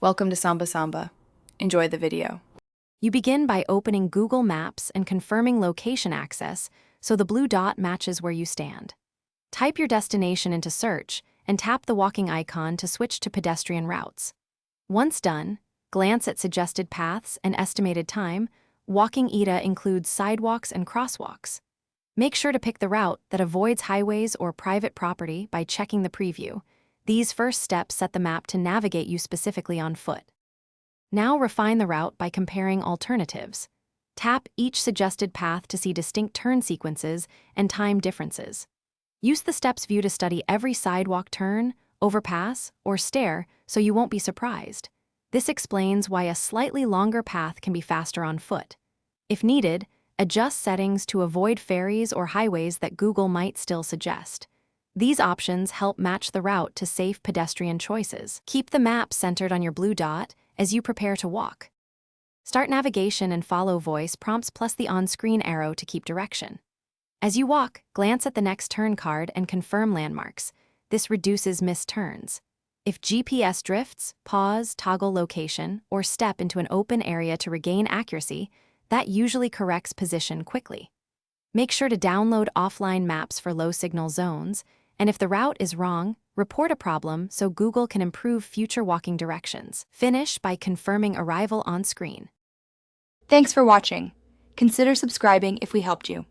Welcome to Samba Samba. Enjoy the video. You begin by opening Google Maps and confirming location access so the blue dot matches where you stand. Type your destination into search and tap the walking icon to switch to pedestrian routes. Once done, glance at suggested paths and estimated time. Walking ETA includes sidewalks and crosswalks. Make sure to pick the route that avoids highways or private property by checking the preview. These first steps set the map to navigate you specifically on foot. Now refine the route by comparing alternatives. Tap each suggested path to see distinct turn sequences and time differences. Use the steps view to study every sidewalk turn, overpass, or stair so you won't be surprised. This explains why a slightly longer path can be faster on foot. If needed, adjust settings to avoid ferries or highways that Google might still suggest. These options help match the route to safe pedestrian choices. Keep the map centered on your blue dot as you prepare to walk. Start navigation and follow voice prompts plus the on-screen arrow to keep direction. As you walk, glance at the next turn card and confirm landmarks. This reduces missed turns. If GPS drifts, pause, toggle location, or step into an open area to regain accuracy, that usually corrects position quickly. Make sure to download offline maps for low-signal zones, and if the route is wrong, report a problem so Google can improve future walking directions. Finish by confirming arrival on screen. Thanks for watching. Consider subscribing if we helped you.